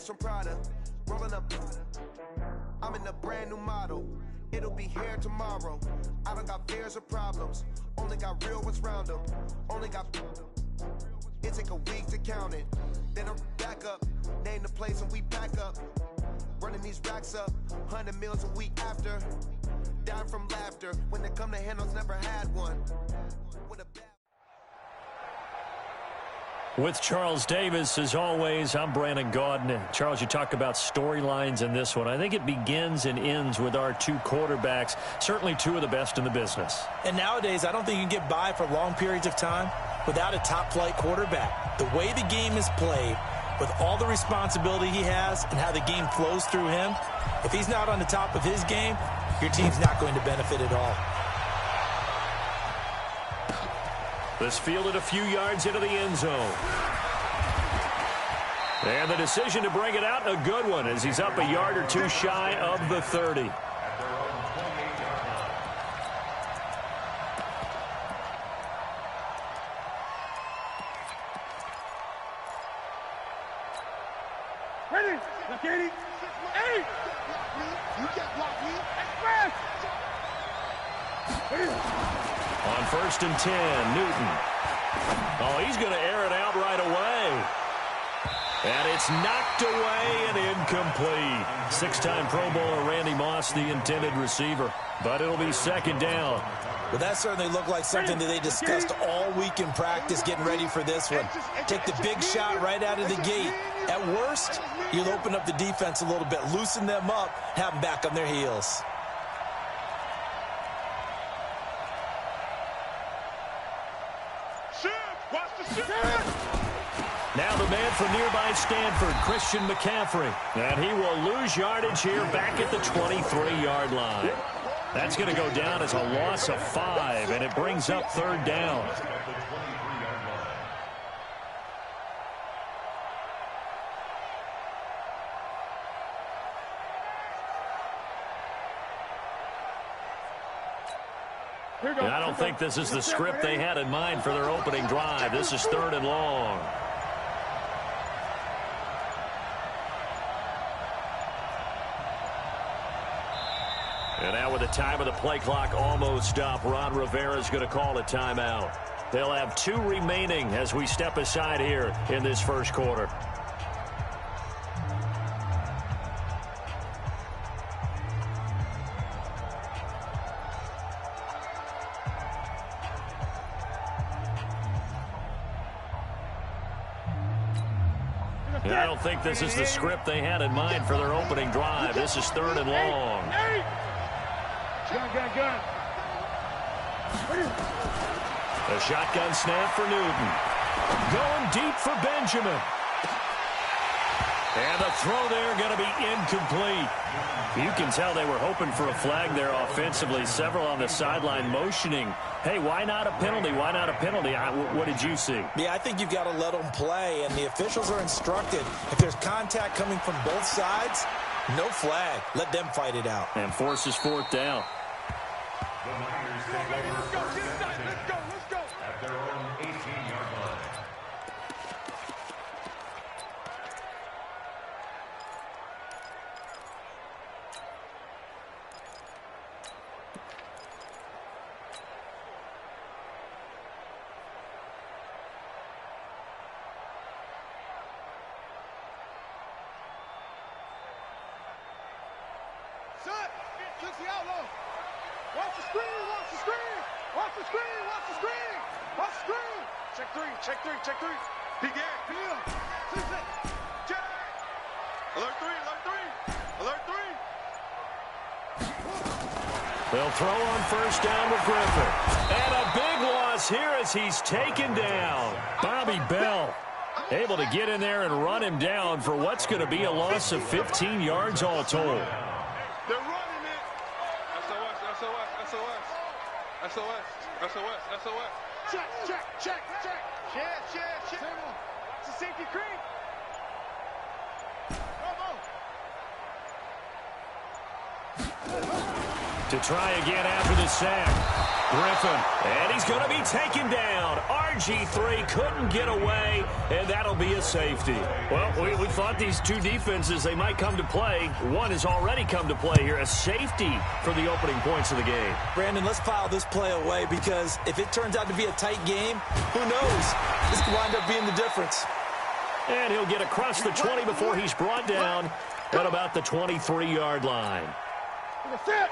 bags from Prada, rolling up. I'm in a brand new model. It'll be here tomorrow. I don't got fears or problems. Only got real ones round them. Only got. It take a week to count it. Then I'm back up. Name the place and we pack up. Running these racks up. 100 meals a week after. Dying from laughter. When it come to handles, never had one. With a bad. With Charles Davis, as always, I'm Brandon Gaudin. Charles, you talk about storylines in this one. I think it begins and ends with our two quarterbacks, certainly two of the best in the business. And nowadays, I don't think you can get by for long periods of time without a top-flight quarterback. The way the game is played, with all the responsibility he has and how the game flows through him, if he's not on the top of his game, your team's not going to benefit at all. This fielded a few yards into the end zone. And the decision to bring it out, a good one, as he's up a yard or two shy of the 30. Ready? Left 80. 8. You get blocked. Express. On 1st and 10, Newton. Oh, he's going to air it out right away. And it's knocked away and incomplete. 6-time Pro Bowler Randy Moss, the intended receiver. But it'll be 2nd down. Well, that certainly looked like something that they discussed all week in practice getting ready for this one. Take the big shot right out of the gate. At worst, you'll open up the defense a little bit, loosen them up, have them back on their heels. Now the man from nearby Stanford, Christian McCaffrey. And he will lose yardage here back at the 23-yard line. That's going to go down as a loss of 5, and it brings up 3rd down. And I don't think this is the script they had in mind for their opening drive. This is 3rd and long. And now with the time of the play clock almost up, Ron Rivera's going to call a timeout. They'll have 2 remaining as we step aside here in this first quarter. And I don't think this is the script they had in mind for their opening drive. This is 3rd and long. Gun. A shotgun snap for Newton. Going deep for Benjamin. And the throw there going to be incomplete. You can tell they were hoping for a flag there offensively. Several on the sideline motioning, hey, why not a penalty? Why not a penalty? What did you see? Yeah, I think you've got to let them play, and the officials are instructed. If there's contact coming from both sides, no flag. Let them fight it out. And forces 4th down. Let's go. At their own 18-yard line. Set. Kicks the outlaw. Watch the screen. Watch the screen. Check three. Big air. Check. Alert three. They'll throw on 1st down with Griffin. And a big loss here as he's taken down. Bobby Bell able to get in there and run him down for what's going to be a loss of 15 yards all told. They're running it. SOS. Check. It's a safety creep. To try again after the sack. Griffin. And he's going to be taken down. RG3 couldn't get away, and that'll be a safety. Well, we thought these two defenses, they might come to play. One has already come to play here, a safety for the opening points of the game. Brandon, let's file this play away because if it turns out to be a tight game, who knows? This could wind up being the difference. And he'll get across the 20 before he's brought down at about the 23-yard line.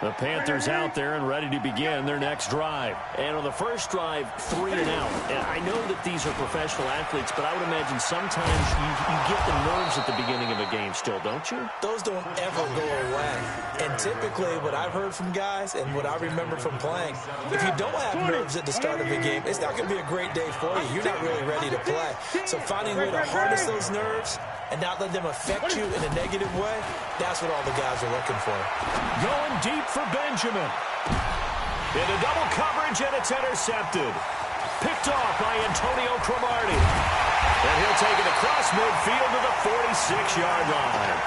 The Panthers out there and ready to begin their next drive. And on the first drive, 3 and out. And I know that these are professional athletes, but I would imagine sometimes you get the nerves at the beginning of a game still, don't you? Those don't ever go away. And typically what I've heard from guys and what I remember from playing, if you don't have nerves at the start of a game, it's not going to be a great day for you. You're not really ready to play. So finding a way to harness those nerves and not let them affect you in a negative way, that's what all the guys are looking for. Going deep for Benjamin. Into double coverage, and it's intercepted. Picked off by Antonio Cromartie. And he'll take it across midfield to the 46-yard line.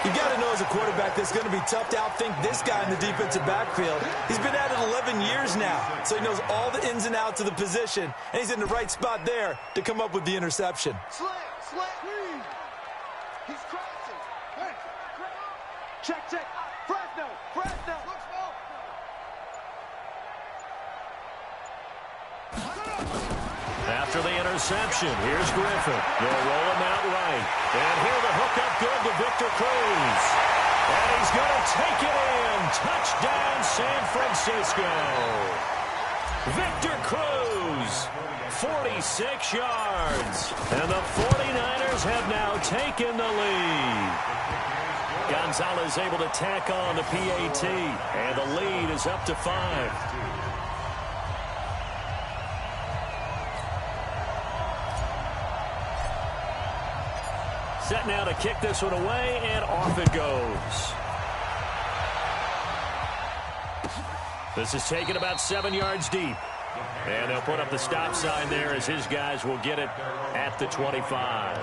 You got to know as a quarterback that's going to be tough to outthink this guy in the defensive backfield. He's been at it 11 years now, so he knows all the ins and outs of the position, and he's in the right spot there to come up with the interception. Slant. He's crossing. Hey. Check. Fresno. Looks off. After the interception, here's Griffin. They'll roll him out right. And here the hookup good to Victor Cruz. And he's going to take it in. Touchdown, San Francisco. Victor Cruz, 46 yards. And the 49ers have now taken the lead. Gonzalez able to tack on the PAT. And the lead is up to 5. Set now to kick this one away, and off it goes. This is taken about 7 yards deep. And they'll put up the stop sign there as his guys will get it at the 25.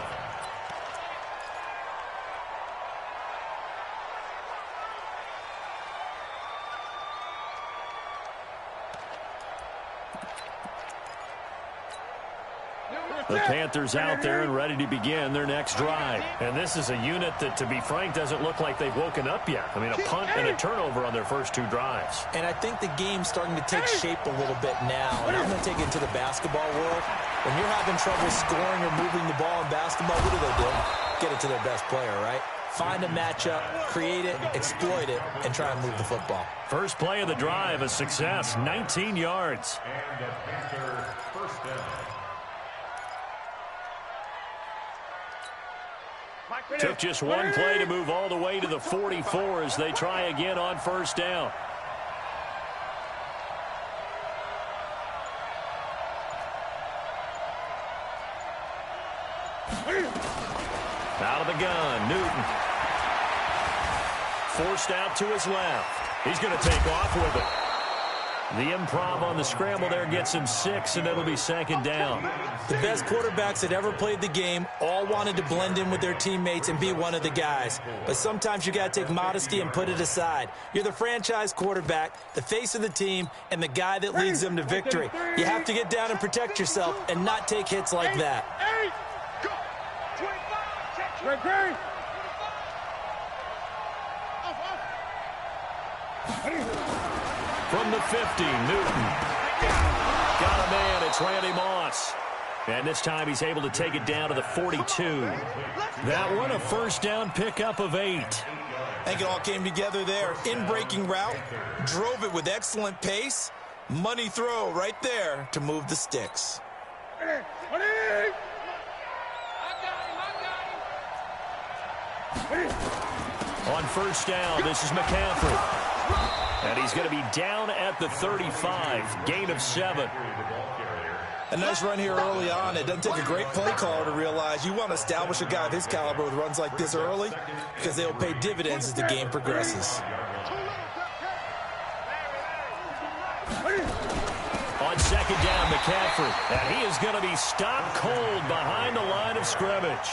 The Panthers out there and ready to begin their next drive. And this is a unit that, to be frank, doesn't look like they've woken up yet. I mean, a punt and a turnover on their first 2 drives. And I think the game's starting to take shape a little bit now. And I'm going to take it into the basketball world. When you're having trouble scoring or moving the ball in basketball, what do? Get it to their best player, right? Find a matchup, create it, exploit it, and try and move the football. First play of the drive, a success, 19 yards. And the Panther first down. Took just one play to move all the way to the 44 as they try again on first down. Out of the gun, Newton. Forced out to his left. He's going to take off with it. The improv on the scramble there gets him 6, and it'll be second down. The best quarterbacks that ever played the game all wanted to blend in with their teammates and be one of the guys. But sometimes you got to take modesty and put it aside. You're the franchise quarterback, the face of the team, and the guy that leads them to victory. You have to get down and protect yourself and not take hits like that. 25, check. From the 50, Newton. Got a man, it's Randy Moss. And this time he's able to take it down to the 42. That one, a first down pickup of 8. I think it all came together there. In-breaking route, drove it with excellent pace. Money throw right there to move the sticks. On first down, this is McCaffrey. And he's going to be down at the 35, gain of 7. A nice run here early on. It doesn't take a great play caller to realize you want to establish a guy of his caliber with runs like this early because they'll pay dividends as the game progresses. On second down, McCaffrey. And he is going to be stopped cold behind the line of scrimmage.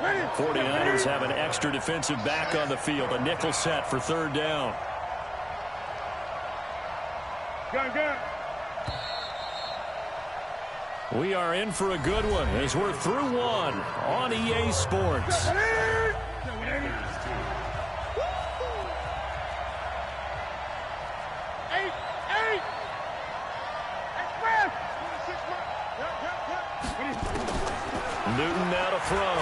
49ers have an extra defensive back on the field. A nickel set for third down. Gun. We are in for a good one as we're through one on EA Sports. Newton now to throw.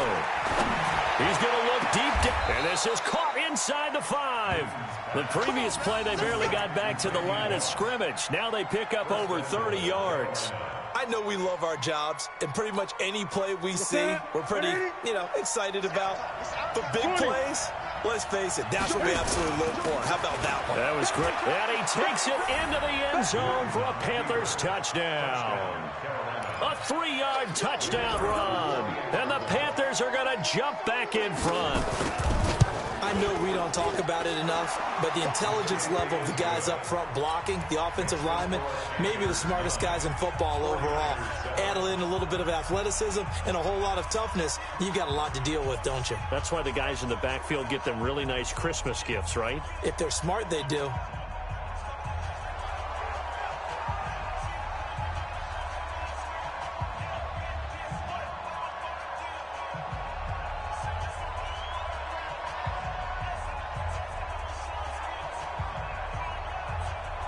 He's going to look deep down. And this is caught inside the 5. The previous play, they barely got back to the line of scrimmage. Now they pick up over 30 yards. I know we love our jobs, and pretty much any play we see, we're pretty, excited about. But big plays, let's face it, that's what we absolutely live for. How about that one? That was great. And he takes it into the end zone for a Panthers touchdown. A 3-yard touchdown run. And the Panthers are going to jump back in front. I know we don't talk about it enough, but the intelligence level of the guys up front blocking, the offensive linemen, maybe the smartest guys in football overall. Add in a little bit of athleticism and a whole lot of toughness, you've got a lot to deal with, don't you? That's why the guys in the backfield get them really nice Christmas gifts, right? If they're smart, they do.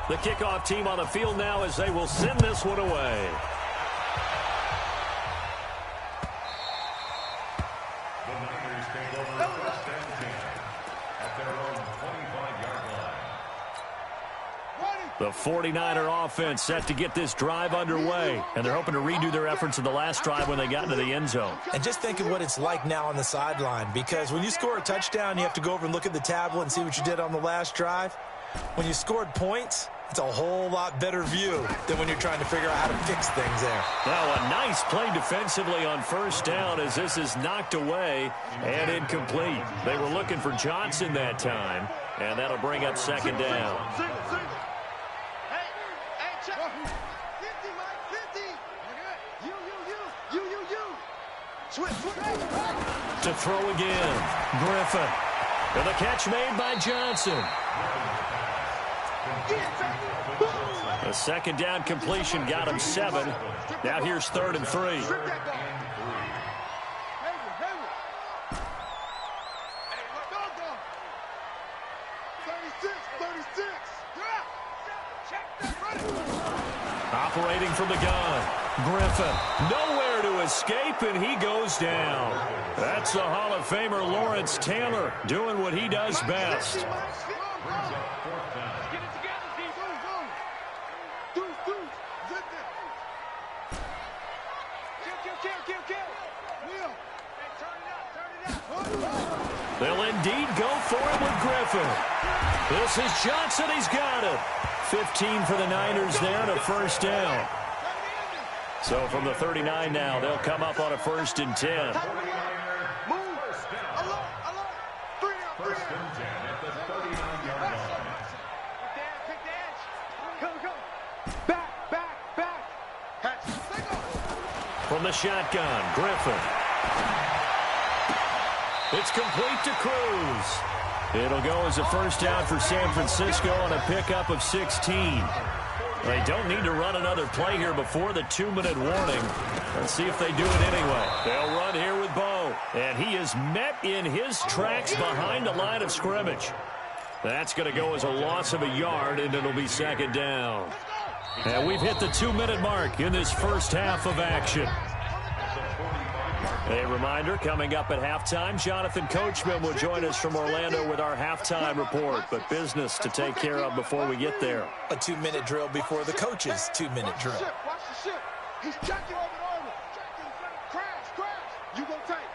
The kickoff team on the field now as they will send this one away. The Niners take over first and 10 at their own 25-yard line. The 49er offense set to get this drive underway, and they're hoping to redo their efforts in the last drive when they got into the end zone. And just think of what it's like now on the sideline, because when you score a touchdown, you have to go over and look at the tablet and see what you did on the last drive. When you scored points, it's a whole lot better view than when you're trying to figure out how to fix things there. Now a nice play defensively on first down as this is knocked away and incomplete. They were looking for Johnson that time, and that'll bring up second down. To throw again, Griffin. And the catch made by Johnson. A second down completion got him 7. Now here's 3rd and 3. Operating from the gun, Griffin. Nowhere to escape, and he goes down. That's the Hall of Famer Lawrence Taylor doing what he does best. They'll indeed go for it with Griffin. This is Johnson. He's got it. 15 for the Niners there to first down. So from the 39 now, they'll come up on a 1st and 10. First and 10 at the 39-yard line. Back. From the shotgun, Griffin. It's complete to Cruz. It'll go as a first down for San Francisco on a pickup of 16. They don't need to run another play here before the 2-minute warning. Let's see if they do it anyway. They'll run here with Bo. And he is met in his tracks behind the line of scrimmage. That's going to go as a loss of a yard, and it'll be second down. And we've hit the 2-minute mark in this first half of action. A reminder, coming up at halftime, Jonathan Coachman will join us from Orlando with our halftime report, but business to take care of before we get there. A 2-minute drill before the coach's 2-minute drill. Watch the ship. He's checking over the armor. Crash. You gonna take.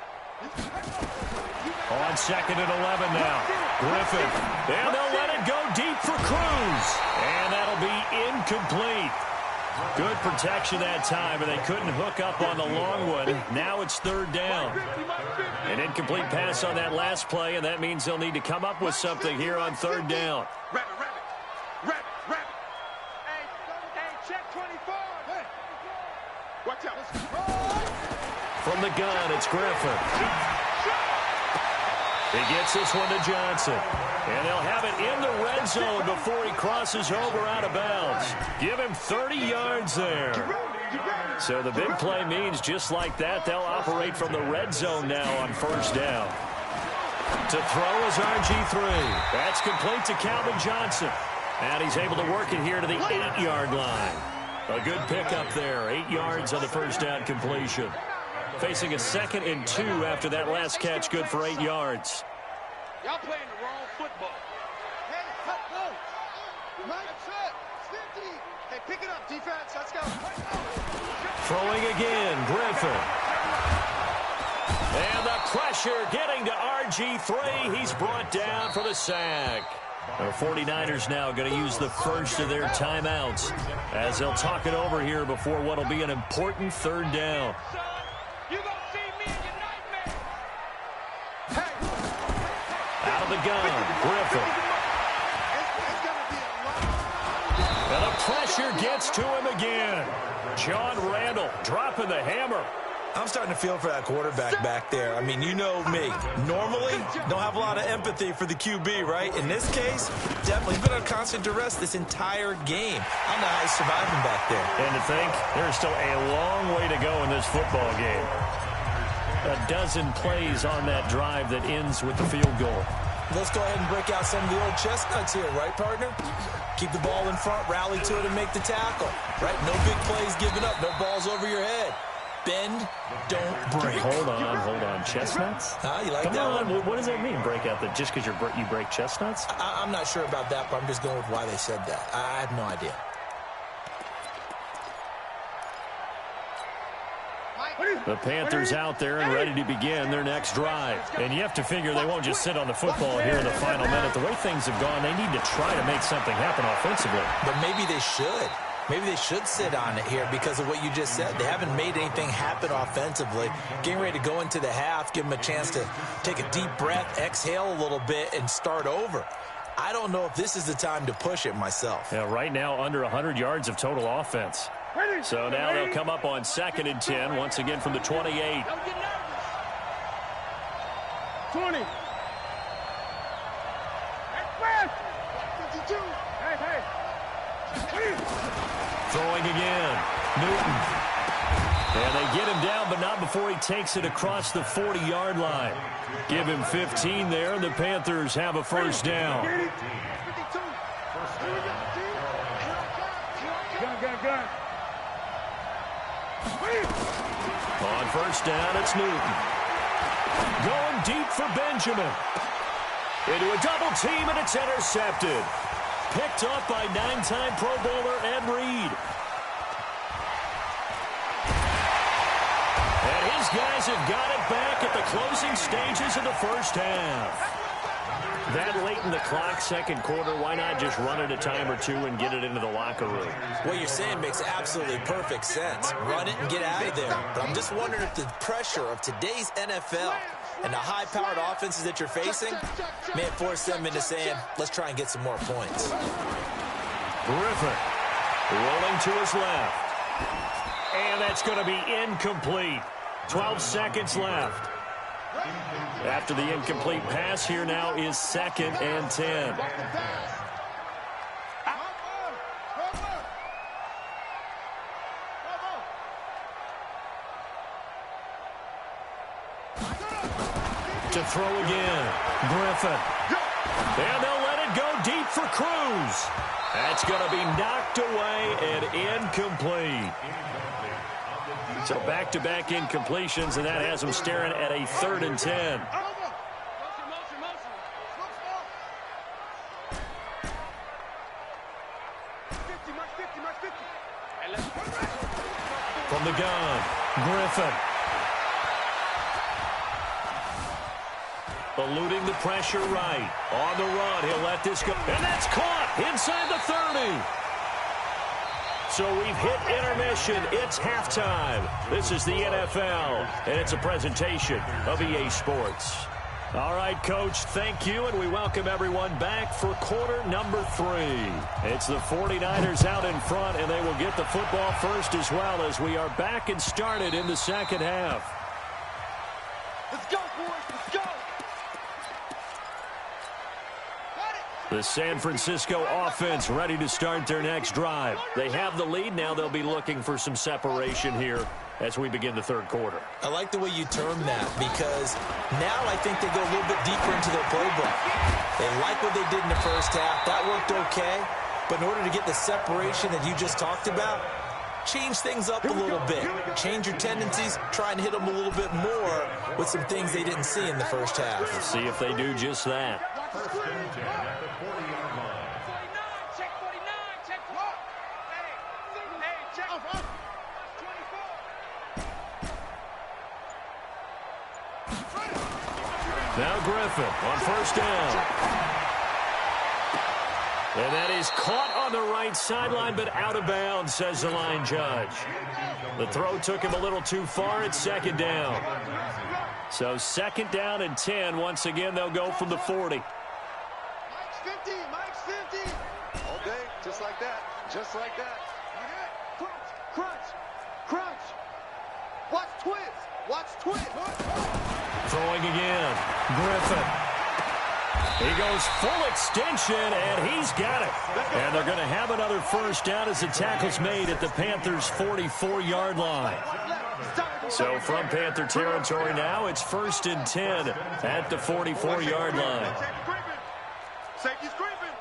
On 2nd and 11 now. Griffin. And they'll let it go deep for Cruz. And that'll be incomplete. Good protection that time, and they couldn't hook up on the long one. Now it's 3rd down. An incomplete pass on that last play, and that means they'll need to come up with something here on 3rd down. Rabbit. Hey, check 24. Hey. Watch out. From the gun, it's Griffin. He gets this one to Johnson. And they'll have it in the red zone before he crosses over out of bounds. Give him 30 yards there. So the big play means just like that, they'll operate from the red zone now on first down. To throw is RG3. That's complete to Calvin Johnson. And he's able to work it here to the 8-yard line. A good pickup there. 8 yards on the first down completion. Facing a 2nd and 2 after that last catch, good for 8 yards. Y'all playing the wrong football. Hey, cut, go. That's it. 50. Hey, pick it up, defense. Let's go. Throwing again, Griffin. And the pressure getting to RG3. He's brought down for the sack. The 49ers now going to use the first of their timeouts as they'll talk it over here before what will be an important 3rd down. You gonna see me in your nightmare. Out of the gun, Griffin. And the pressure gets to him again. John Randall dropping the hammer. I'm starting to feel for that quarterback back there. I mean, you know me. Normally, don't have a lot of empathy for the QB, right? In this case, definitely been under constant duress this entire game. I don't know how he's surviving back there. And to think, there's still a long way to go in this football game. A dozen plays on that drive that ends with the field goal. Let's go ahead and break out some of the old chestnuts here, right, partner? Keep the ball in front, rally to it, and make the tackle, right? No big plays given up, no balls over your head. Bend, don't break. Hold on. Chestnuts? You like Come that on. one? What does that mean, break out? Just because you break chestnuts? I'm not sure about that, but I'm just going with why they said that. I have no idea. The Panthers out there and ready to begin their next drive. And you have to figure they won't just sit on the football here in the final minute. The way things have gone, they need to try to make something happen offensively. But maybe they should. Maybe they should sit on it here because of what you just said. They haven't made anything happen offensively. Getting ready to go into the half, give them a chance to take a deep breath, exhale a little bit, and start over. I don't know if this is the time to push it myself. Yeah, right now under 100 yards of total offense. So now they'll come up on 2nd and 10, once again from the 28. 20. Throwing again. Newton. And they get him down, but not before he takes it across the 40-yard line. Give him 15 there, and the Panthers have a first down. Gun. On first down, it's Newton. Going deep for Benjamin. Into a double team, and it's intercepted. Picked up by 9-time Pro Bowler Ed Reed. And his guys have got it back at the closing stages of the first half. That late in the clock, 2nd quarter, why not just run it a time or two and get it into the locker room? What you're saying makes absolutely perfect sense. Run it and get out of there. But I'm just wondering if the pressure of today's NFL and the high-powered offenses that you're facing may have forced them into saying, let's try and get some more points. Griffin rolling to his left. And that's going to be incomplete. 12 seconds left. After the incomplete pass, here now is 2nd and 10. To throw again, Griffin. And they'll let it go deep for Cruz. That's going to be knocked away and incomplete. So back-to-back incompletions, and that has them staring at a 3rd and 10. From the gun, Griffin. Eluding the pressure right. On the run, he'll let this go. And that's caught inside the 30. So we've hit intermission. It's halftime. This is the NFL, and it's a presentation of EA Sports. All right, Coach, thank you, and we welcome everyone back for quarter number 3. It's the 49ers out in front, and they will get the football first as well as we are back and started in the second half. Let's go, boys. Let's go. The San Francisco offense ready to start their next drive. They have the lead. Now they'll be looking for some separation here as we begin the third quarter. I like the way you term that, because now I think they go a little bit deeper into their playbook. They like what they did in the first half. That worked okay. But in order to get the separation that you just talked about, change things up a little bit. Change your tendencies. Try and hit them a little bit more with some things they didn't see in the first half. Let's see if they do just that. First and 10 at the 40-yard line. Check 49, check what? Hey, check 24. Now Griffin on first down. And that is caught on the right sideline, but out of bounds, says the line judge. The throw took him a little too far at second down. So second down and 10. Once again, they'll go from the 40. Mike's 50, Mike's 50. All day, just like that, just like that. Crunch, crunch, crunch. Watch twist, watch twist. Throwing again. Griffin. He goes full extension, and he's got it. And they're going to have another first down as the tackle's made at the Panthers' 44-yard line. So from Panther territory now, it's first and 10 at the 44-yard line. Safety's creeping.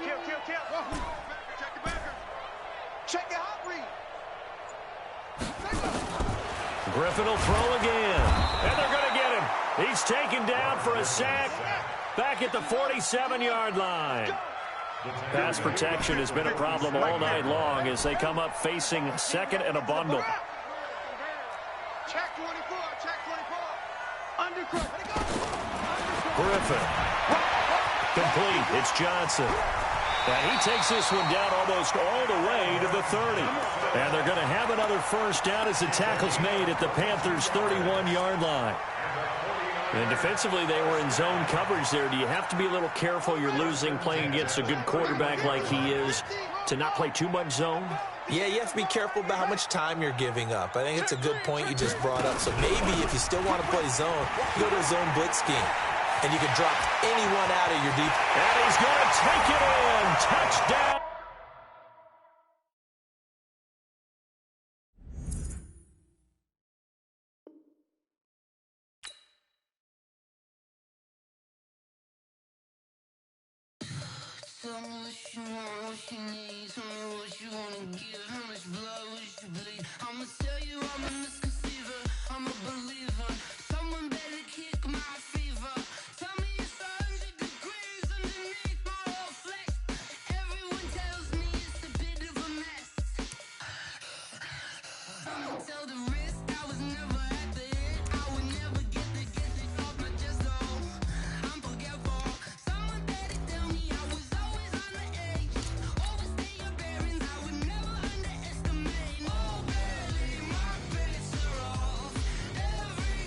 Kill. Check the backer. Check the hot read. Griffin will throw again. And they're going to get him. He's taken down for a sack back at the 47-yard line. Pass protection has been a problem all night long as they come up facing second and a bundle. Check 24, check 24. Undercut. Griffin. Complete. It's Johnson. And he takes this one down almost all the way to the 30. And they're going to have another first down as the tackle's made at the Panthers' 31-yard line. And defensively, they were in zone coverage there. Do you have to be a little careful? You're losing playing against a good quarterback like he is to not play too much zone? Yeah, you have to be careful about how much time you're giving up. I think it's a good point you just brought up. So maybe if you still want to play zone, go to a zone blitz scheme. And you can drop anyone out of your deep. And he's going to take it in. Touchdown. Tell me what you want, what you need. Tell me what you wanna give. How much blood would you bleed? I'ma tell you I'm a misconceiver. I'm a believer. Someone better kick my fever. Tell me it's 100 degrees underneath my whole flesh. Everyone tells me it's a bit of a mess. I'ma tell the risk I was never at the end. I would never get this off my chest though. I'm forgetful. Someone better tell me I was always on the edge. Overstay your bearings, I would never underestimate. Oh, barely, my bets are off. Every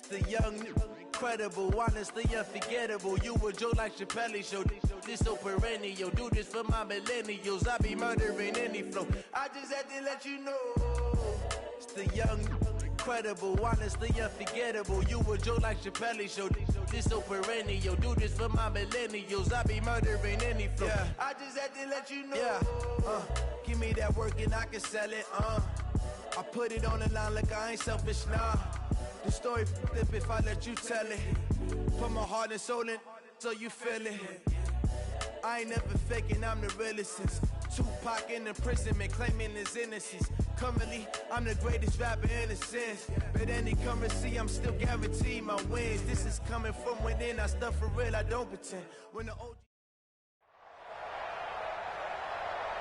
The young, incredible, honestly unforgettable. You a joke like Chappelle Show. This so perennial. Do this for my millennials. I be murdering any flow. I just had to let you know. It's the young, incredible, honestly unforgettable. You a joke like Chappelle Show. This so perennial. Do this for my millennials. I be murdering any flow. Yeah. I just had to let you know. Yeah. Give me that work and I can sell it. I put it on the line like I ain't selfish, nah. The story flip if I let you tell it. Put my heart and soul in so you feel it. I ain't never faking, I'm the realest since Tupac in imprisonment, claiming his innocence. Currently, I'm the greatest rapper in a sense. But any currency, I'm still guaranteed my wins. This is coming from within, I stuff for real, I don't pretend. When the OG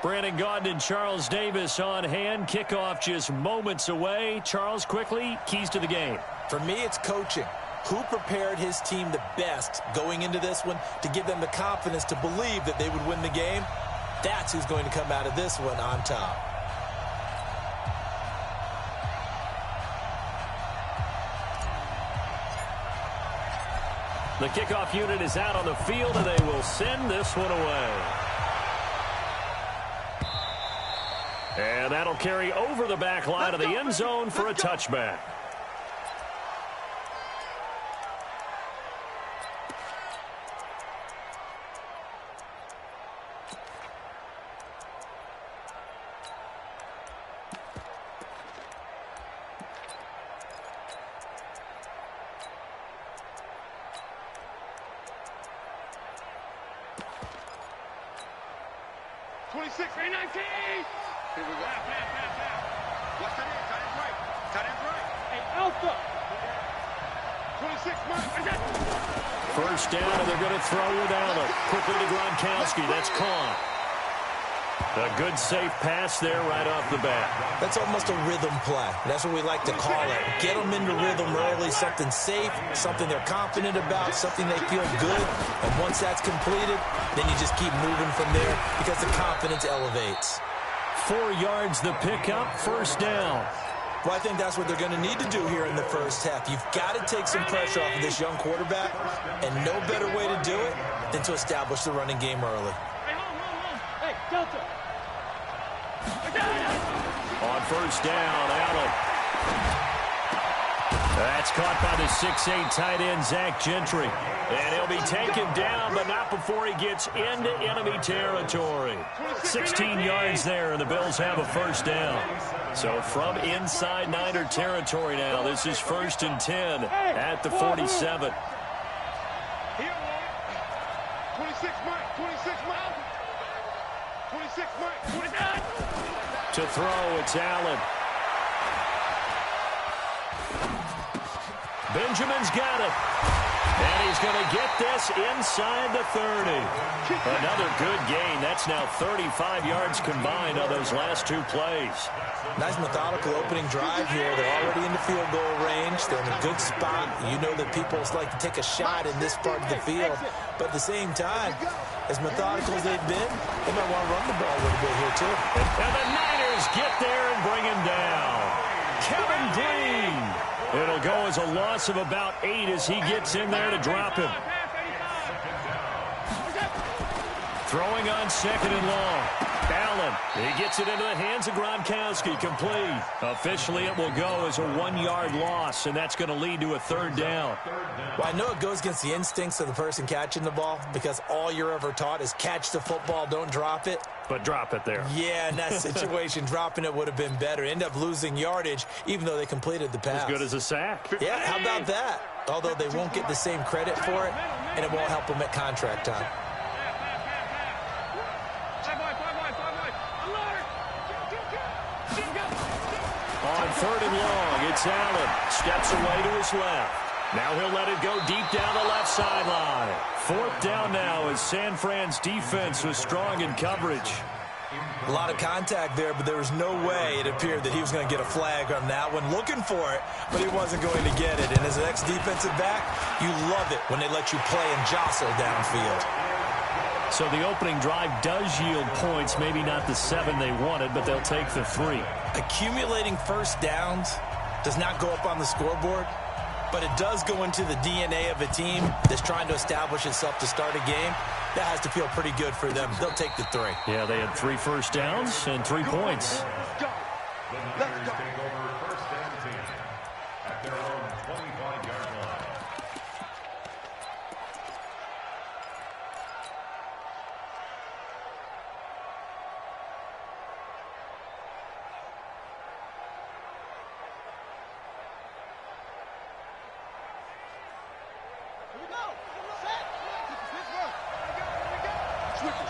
Brandon Gaudin and Charles Davis on hand. Kickoff just moments away. Charles, quickly, keys to the game. For me, it's coaching. Who prepared his team the best going into this one to give them the confidence to believe that they would win the game? That's who's going to come out of this one on top. The kickoff unit is out on the field, and they will send this one away. And that'll carry over the back line of the end zone for a touchback. Here we go. What's that in? Tight end right. Tight end right. Hey, Alpha. 26, Mike. First down, and they're going to throw without it. Quickly to Gronkowski. That's caught. A good, safe pass there right off the bat. That's almost a rhythm play. That's what we like to call it. Get them into rhythm early, something safe, something they're confident about, something they feel good. And once that's completed, then you just keep moving from there because the confidence elevates. 4 yards the pickup, first down. Well, I think that's what they're going to need to do here in the first half. You've got to take some pressure off of this young quarterback, and no better way to do it than to establish the running game early. Hey, Delta. On first down, Allen. That's caught by the 6'8" tight end, Zach Gentry. And he'll be taken down, but not before he gets into enemy territory. 16 yards there, and the Bills have a first down. So from inside Niner territory now, this is 1st and 10 at the 47. 26 Mike, 26 Mike. 26 Mike, 29. To throw, it's Allen. Benjamin's got it. And he's going to get this inside the 30. Another good gain. That's now 35 yards combined on those last 2 plays. Nice methodical opening drive here. They're already in the field goal range. They're in a good spot. You know that people like to take a shot in this part of the field. But at the same time, as methodical as they've been, they might want to run the ball a little bit here too. And the Niners get there and bring him down. Kevin Green. It'll go as a loss of about 8 as he gets in there to drop him. Throwing on 2nd and long. Allen, he gets it into the hands of Gronkowski, complete. Officially, it will go as a 1-yard loss, and that's going to lead to a 3rd down. Well, I know it goes against the instincts of the person catching the ball because all you're ever taught is catch the football, don't drop it. But drop it there. Yeah, in that situation, dropping it would have been better. End up losing yardage, even though they completed the pass. As good as a sack. Yeah, how about that? Although they won't get the same credit for it, and it won't help them at contract time. On 3rd and long, it's Allen. Steps away to his left. Now he'll let it go deep down the left sideline. 4th down now as San Fran's defense was strong in coverage. A lot of contact there, but there was no way it appeared that he was going to get a flag on that one. Looking for it, but he wasn't going to get it. And as an ex-defensive back, you love it when they let you play and jostle downfield. So the opening drive does yield points, maybe not the 7 they wanted, but they'll take the 3. Accumulating first downs does not go up on the scoreboard, but it does go into the DNA of a team that's trying to establish itself to start a game. That has to feel pretty good for them. They'll take the 3. Yeah, they had 3 first downs and 3 points. Let's go. Let's go. Take over first and 10 at their own 25-yard line.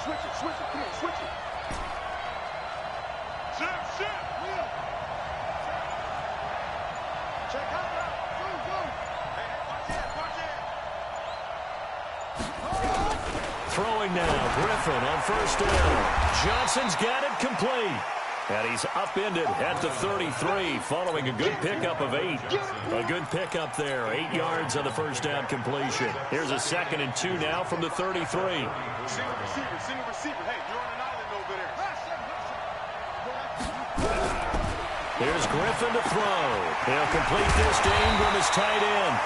Switch it. Come on, switch it. Shit. Check out now. Go. Hey, watch it. Throwing now, Griffin on first down. Johnson's got it complete. And he's upended at the 33 following a good pickup of 8. A good pickup there. 8 yards on the first down completion. Here's a 2nd and 2 now from the 33. Single receiver. Hey, you're on an island over there. Here's Griffin to throw. He'll complete this to Ingram as tight end.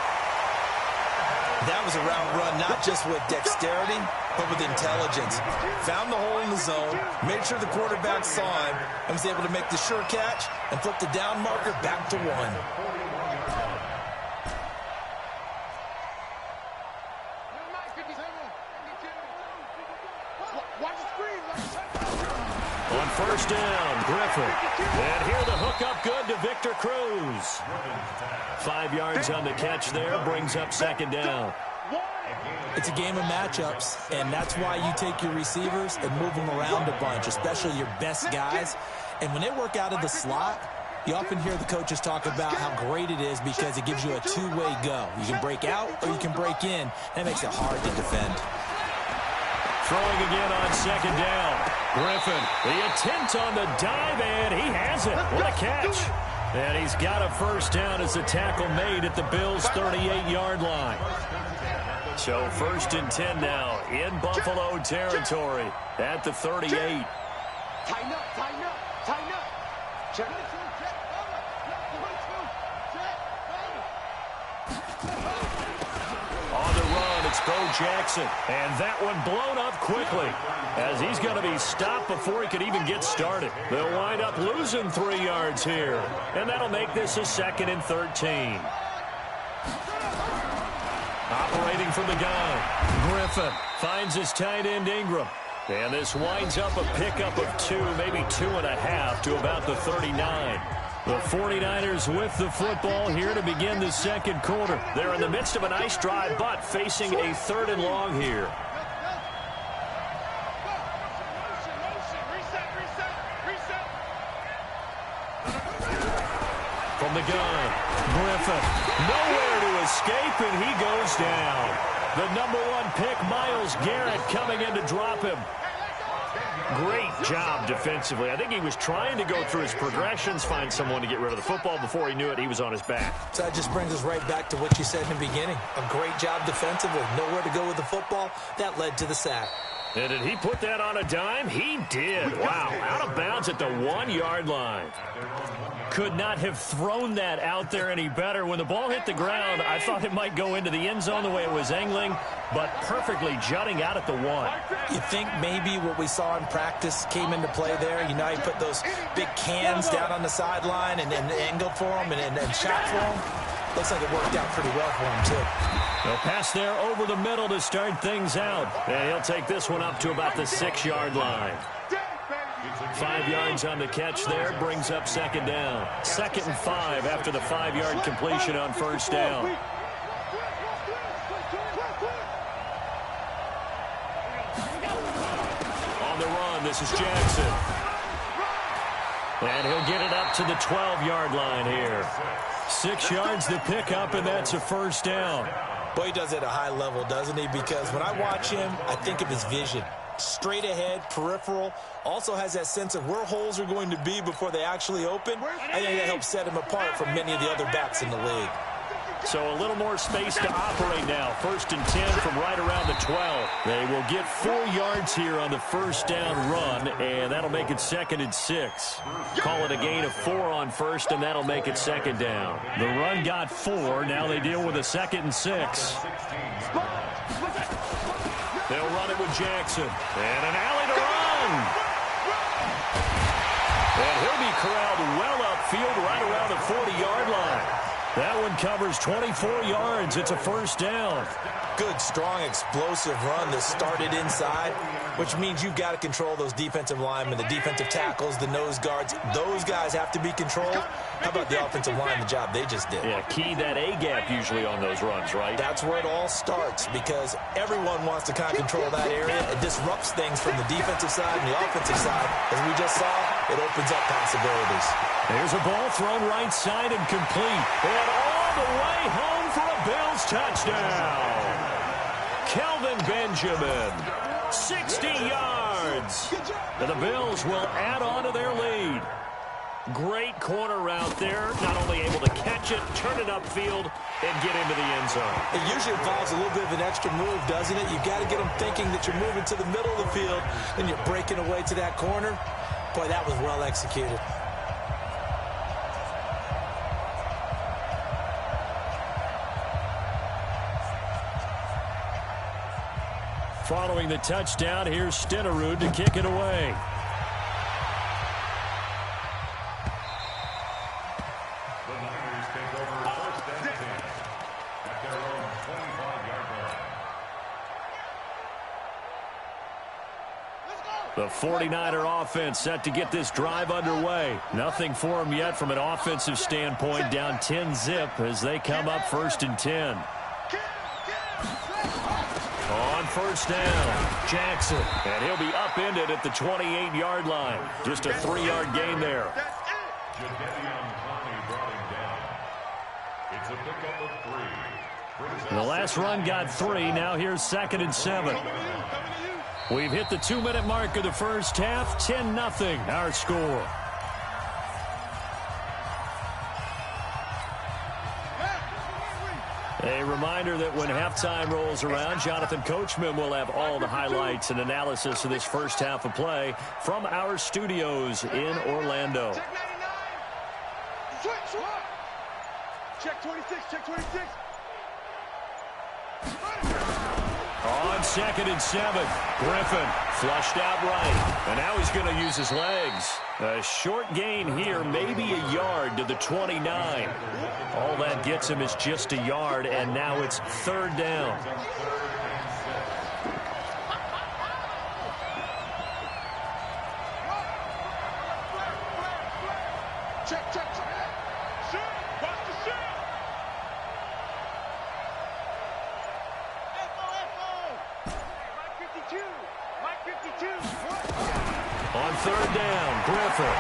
That was a route run, not just with dexterity, but with intelligence. Found the hole in the zone, made sure the quarterback saw him, and was able to make the sure catch and flip the down marker back to 1. On first down, Griffin. And here the hook up good to Victor Cruz. 5 yards on the catch there, brings up 2nd down. It's a game of matchups, and that's why you take your receivers and move them around a bunch, especially your best guys. And when they work out of the slot, you often hear the coaches talk about how great it is because it gives you a two-way go. You can break out or you can break in. That makes it hard to defend. Throwing again on 2nd down. Griffin, the attempt on the dive, and he has it. What a catch. And he's got a first down as the tackle made at the Bills' 38-yard line. So 1st and 10 now in Buffalo territory at the 38. Tighten up. Check. On the run, it's Bo Jackson. And that one blown up quickly as he's going to be stopped before he could even get started. They'll wind up losing 3 yards here. And that'll make this a 2nd and 13. Operating from the gun, Griffin finds his tight end Ingram. And this winds up a pickup of 2, maybe 2.5 to about the 39. The 49ers with the football here to begin the 2nd quarter. They're in the midst of a nice drive, but facing a 3rd and long here. From the gun, Griffin, nowhere to escape, and he goes down. The #1 pick, Myles Garrett, coming in to drop him. Great job defensively. I think he was trying to go through his progressions, find someone to get rid of the football. Before he knew it, he was on his back. So that just brings us right back to what you said in the beginning. A great job defensively. Nowhere to go with the football. That led to the sack. And did he put that on a dime? He did. Wow, out of bounds at the 1-yard line. Could not have thrown that out there any better. When the ball hit the ground, I thought it might go into the end zone the way it was angling, but perfectly jutting out at the 1. You think maybe what we saw in practice came into play there? You know, he put those big cans down on the sideline and angled for him and shot for him. Looks like it worked out pretty well for him, too. They'll pass there over the middle to start things out. And he'll take this one up to about the 6-yard line. 5 yards on the catch there, brings up 2nd down. 2nd and 5 after the 5-yard completion on first down. On the run, this is Jackson. And he'll get it up to the 12-yard line here. 6 yards to pick up, and that's a first down. Boy, he does it at a high level, doesn't he? Because when I watch him, I think of his vision. Straight ahead, peripheral, also has that sense of where holes are going to be before they actually open. I think that helps set him apart from many of the other backs in the league. So a little more space to operate now. 1st and 10 from right around the 12. They will get 4 yards here on the first down run, and that'll make it 2nd and 6. Call it a gain of 4 on first, and that'll make it 2nd down. The run got 4. Now they deal with a 2nd and 6. They'll run it with Jackson. And an alley to run. And he'll be corralled well upfield right around the 40-yard line. That one covers 24 yards. It's a first down. Good, strong, explosive run that started inside, which means you've got to control those defensive linemen, the defensive tackles, the nose guards. Those guys have to be controlled. How about the offensive line, the job they just did? Yeah, key that A-gap usually on those runs, right? That's where it all starts because everyone wants to kind of control that area. It disrupts things from the defensive side and the offensive side. As we just saw, it opens up possibilities. There's a ball thrown right side and complete. And all the way home for a Bills touchdown. Kelvin Benjamin, 60 yards. And the Bills will add on to their lead. Great corner route there. Not only able to catch it, turn it upfield, and get into the end zone. It usually involves a little bit of an extra move, doesn't it? You've got to get them thinking that you're moving to the middle of the field, and you're breaking away to that corner. Boy, that was well executed. Following the touchdown, here's Stenerud to kick it away. The Niners take over 1st and 10 at their own 25-yard line. The 49er offense set to get this drive underway. Nothing for them yet from an offensive standpoint. Down 10-zip as they come up 1st and 10. On first down, Jackson. And he'll be upended at the 28-yard line. Just a 3-yard gain there. It's a pickup of 3. The last run got 3. Now here's 2nd and 7. We've hit the 2-minute mark of the first half. 10-0 our score. A reminder that when halftime rolls around, Jonathan Coachman will have all the highlights and analysis of this first half of play from our studios in Orlando. Check 26, check 26. On 2nd and 7, Griffin flushed out right. And now he's going to use his legs. A short gain here, maybe a yard to the 29. All that gets him is just a yard, and now it's 3rd down. Check, check, check. Shoot! Watch the shoot! Mike 52! Mike 52! On 3rd down, Griffin.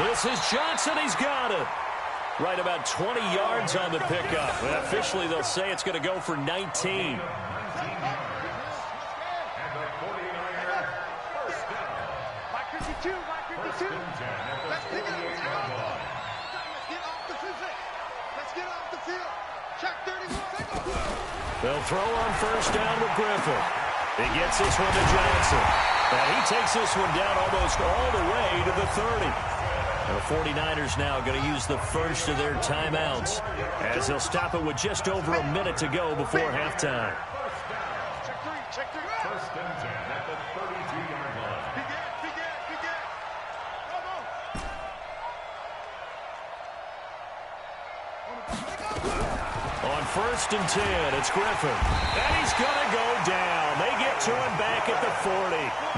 This is Johnson. He's got it. Right about 20 yards on the pickup. And officially, they'll say it's going to go for 19. And the 49er first down. Mike 52! Mike 52! Let's pick it up! Let's get off the field! Let's get off the field! Check 31! They'll throw on first down with Griffin. He gets this one to Johnson. And he takes this one down almost all the way to the 30. And the 49ers now going to use the first of their timeouts as they'll stop it with just over a minute to go before halftime. Check 3! 1st and 10 at the 32-yard line. Begin! On 1st and 10, it's Griffin. And he's going to go down. They get to him back at the 40.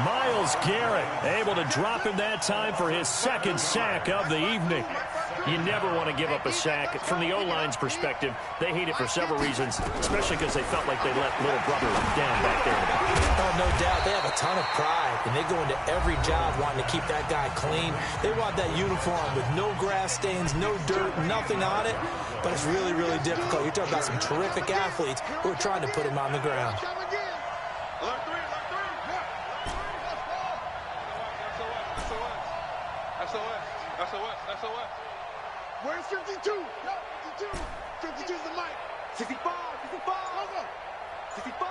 Myles Garrett able to drop him that time for his 2nd sack of the evening. You never want to give up a sack. From the O-line's perspective, they hate it for several reasons, especially because they felt like they let little brother down back there. Oh, no doubt. They have a ton of pride, and they go into every job wanting to keep that guy clean. They want that uniform with no grass stains, no dirt, nothing on it, but it's really, really difficult. You're talking about some terrific athletes who are trying to put him on the ground. Alert 3! SOS! Where's 52? 52! 52's the mic! 65, 65, 65.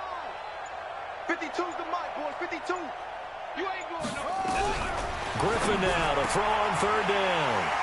52's the mic, boys, 52. You ain't going nowhere. Griffin now to throw on third down.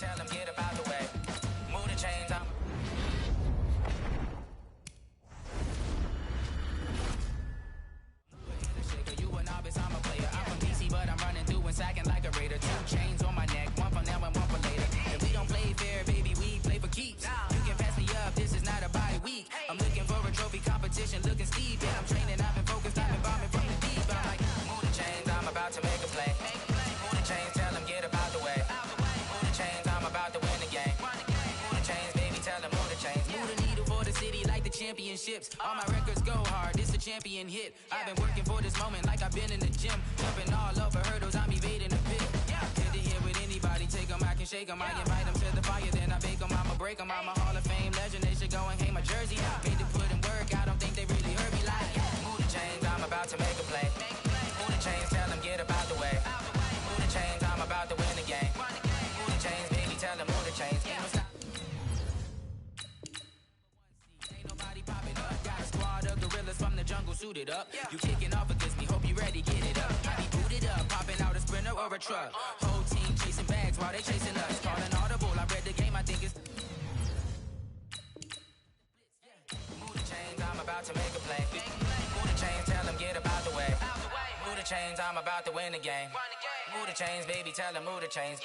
Tell them get up out the way. Move the chains up. You a novice, I'm a player. I'm from DC, but I'm running through and sacking like a raider. 2 chains on my neck, one for now and one for later. And we don't play fair, baby, we play for keeps. You can pass me up, this is not a bye week. I'm looking for a trophy competition, looking steep. And I'm training, I've been focused, I've been bombing from the deep. But I'm like, move the chains, I'm about to make a play. Move the chains, tell them get up out the way. Move the chains, I'm about to win the game. Move the chains, baby, tell them move the chains. Move the needle for the city like the championships. All my records go hard, this a champion hit. I've been working for this moment like I've been in the gym. Jumping all over hurdles, I'm evading the pit. Good to hear with anybody, take them, I can shake them. I invite them to the fire, then I bake them, I'ma break them. I'm a Hall of Fame legend, they should go and hang my jersey. Made to put in work, I don't think they really heard me like. Move the chains, I'm about to make a play. Move the chains, tell them get up out the way. Move the chains, I'm about to win the game. Move the chains, baby, tell them move the chains. Ain't no stop. Ain't nobody popping up. Got a squad of gorillas from the jungle suited up. You kicking off against me, hope you ready, get it up. I be booted up, popping out a sprinter or a truck. Whole team chasing bags while they chasing us. Calling audible, I read the game, I think it's. Move the chains, I'm about to make a play. Move the chains, tell them get up out the way. Move the chains, I'm about to win the game. Move the chains, baby, tell them move the chains.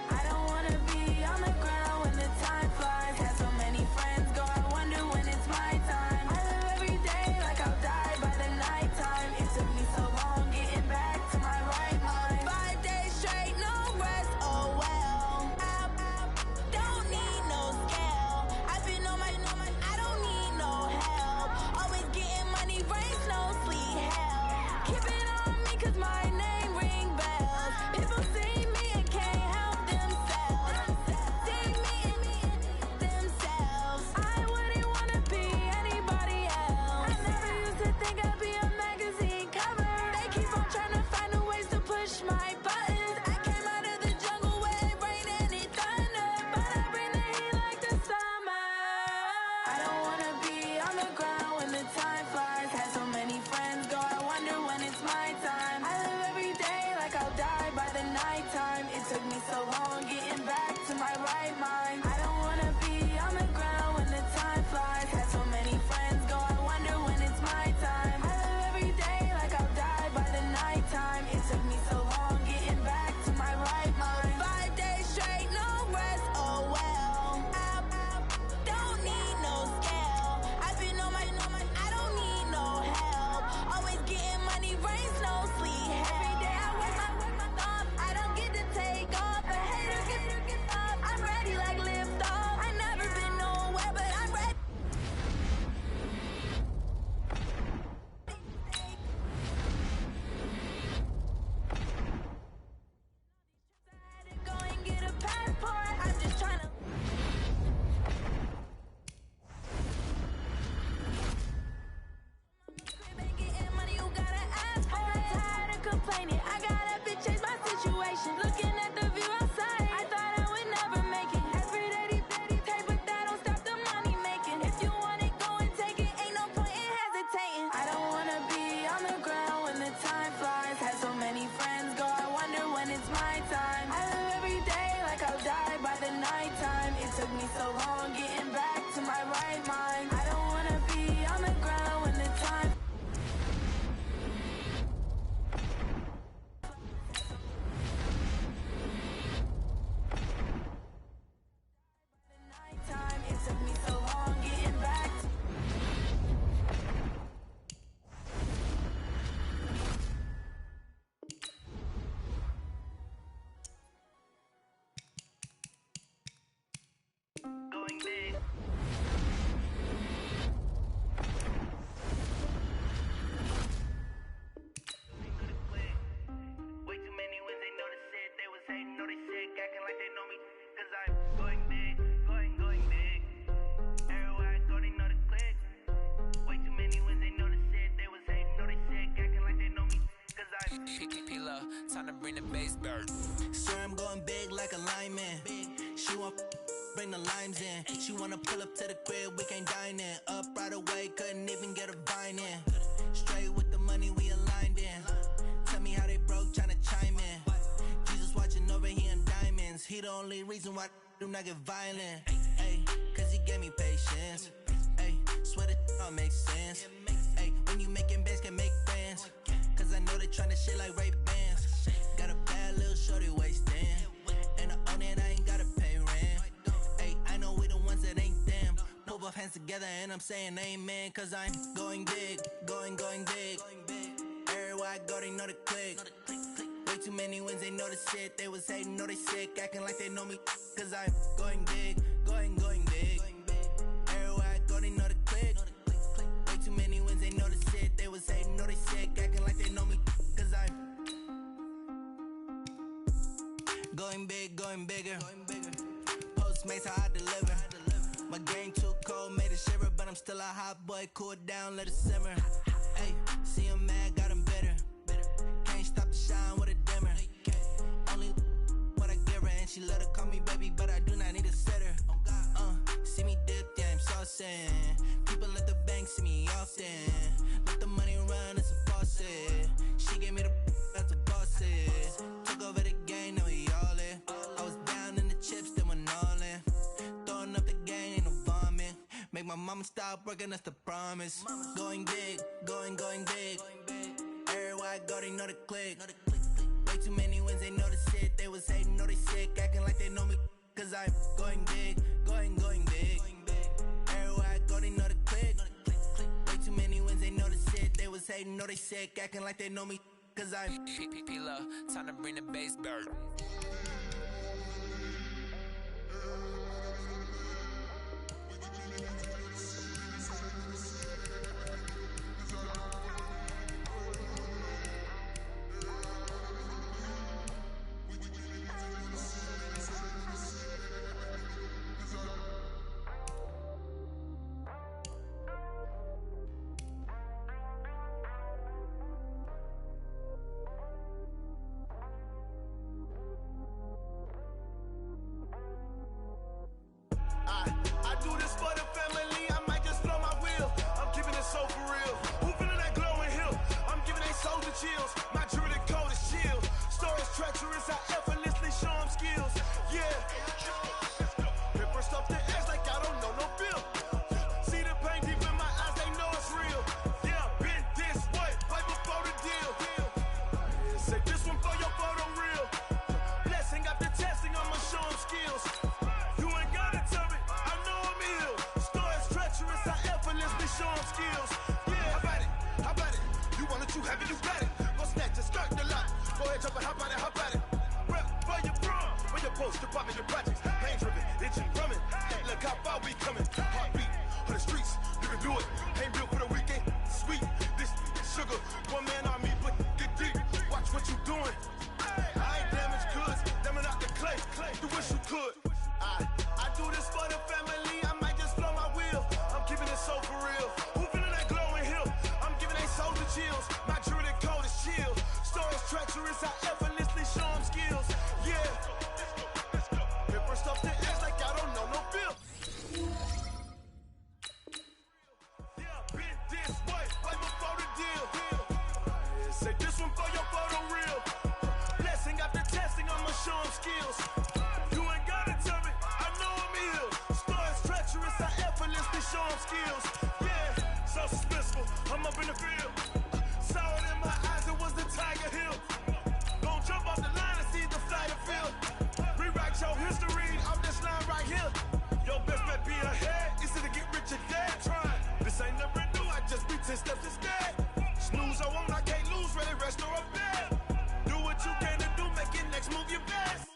I don't wanna be on the ground when the time flies. Had so many friends go, I wonder when it's my time. I live every day like I'll die by the nighttime. It took me so long getting back to my right mind. 5 days straight, no rest, oh well. I don't need no scale. I've been on my, I don't need no help. Always getting money, rains, no sleet, hell. Keep it on me cause my name ring bells. People see me and can't help themselves. See me and themselves. I wouldn't wanna be anybody else. I never used to think I'd be a magazine cover. They keep on trying to find new ways to push my buttons. I came out of the jungle where it rained and it thunder, but I bring the heat like the summer. I don't wanna be on the ground when the time flies. Had so many friends go, I wonder when it's my time. I live every day like I'll die by the nighttime. It took me so long getting back to my right mind. I don't wanna be on the ground when the time flies. Had so many friends go, I wonder when it's my time. I live every day like I'll die by the nighttime. It took me so long getting back to my right mind. 5 days straight, no rest, oh well. I don't need no scale. I've been on my, I don't need no help. Always getting money, rains, no sleet. Every day I work my thumb. I don't get to take off. The haters get up. I'm ready like lift off. I never been nowhere, but I'm ready. I had to go and get a passport. I'm just trying to. Crib ain't getting money, you gotta ask for it. I'm tired of complaining. I gotta change my situation. Looking at the view outside, I thought I would never make it. Every day, take, but that don't stop the money making. If you want it, go and take it. Ain't no point in hesitating. I don't wanna be on the ground when the time flies. Had so many friends go, I wonder when it's my time. I live every Time to bring the bass bird. Swear I'm going big like a lineman. She want bring the limes in. She wanna pull up to the crib, we can't dine in. Up right away, couldn't even get a vine in. Straight with the money we aligned in. Tell me how they broke, tryna chime in. Jesus watching over here in diamonds. He the only reason why I do not get violent. Ay, cause he gave me patience. Ay, swear that all makes sense. Ay, when you making bands, can make friends. Cause I know they tryna shit like Ray-Bans. Got a bad little shorty wasting. And I own it, I ain't gotta pay rent. Ay, I know we the ones that ain't them. Pull both hands together and I'm saying amen. Cause I'm going big, going big. Everywhere I go, they know the click. Way too many wins, they know the shit. They was hating, know they sick, acting like they know me. Cause I'm going big, going big. Everywhere I go, they know the click. Way too many wins, they know the shit. They was hating, know they sick, acting like they know me. Cause I'm going big, going bigger. Postmates, how I deliver. My game too cold, made it shiver. But I'm still a hot boy, cool it down, let it simmer. Hey, see him mad, got him bitter. Can't stop the shine with a dimmer. Only what I give her, and she love to call me baby, but I do not need a sitter. See me dip, yeah, I'm saucing. People at the bank see me often. Let the money run, it's a faucet. She gave me the that's a boss is. Took over the game, now we all in. I was down in the chips, then went all in. Throwing up the game, ain't no vomit. Make my mama stop working, that's the promise. Going big, going big. Everywhere I go, they know the click. Way too many wins, they know the shit. They was hating, know they sick, acting like they know me. Cause I'm going big, going big. Everywhere I go, they know the click. Way too many wins, they know the shit. They was hating, know they sick, acting like they know me. Cause I'm Time to bring the bass bird. I do this for the family, I might just blow my wheel. I'm keeping it so for real. Who feeling that glowing hill? I'm giving they souls the chills. My jewelry cold is chill. Stories treacherous, I effortlessly show them skills. Yeah. Hit first off the edge like I don't know no feel. See the pain deep in my eyes, they know it's real. Yeah, been this way, right before the deal. Say this one for your photo real. Blessing after testing, I'ma show them skills. You ain't gotta tell me, I know I'm ill. Stories treacherous, I effortlessly show them skills. Yeah, how about it? You want it, you have it, you got it. Go snatch it, skirt the lot. Go ahead, jump it, how about it? Rep for your bro, for your post, department, your projects. Pain driven, itching, drumming. Look how far we coming. Heartbeat for the streets, you can do it. Ain't built for the weekend, sweet. This sugar, one man army, but get deep. Watch what you doing. I ain't damaged goods, damn it out the clay. You wish you could. I do this for the family, I might just blow my wheel. I'm keeping it so for real. Who feeling that glowing hill? I'm giving they souls the chills. My jewelry cold is chill. Stories treacherous, I effortlessly show them skills. Yeah. Hit first off the edge like I don't know no feel. Yeah, been this way, right before the deal. Say this one for your photo real. Blessing after testing, I'ma show them skills. You ain't gotta tell me, I know I'm ill. Stories treacherous, I effortlessly show them skills. Yeah, so suspenseful, I'm up in the field. Saw it in my eyes, it was the Tiger Hill. Gon' jump off the line and see the flight of field. Rewrite your history off this line right here. Your best bet be ahead, it's to get rich or dead. Trying, this ain't never new, I just be 10 steps instead. Snooze I won't, I can't lose, ready, rest or a bed. Do what you can to do, make your next move your best.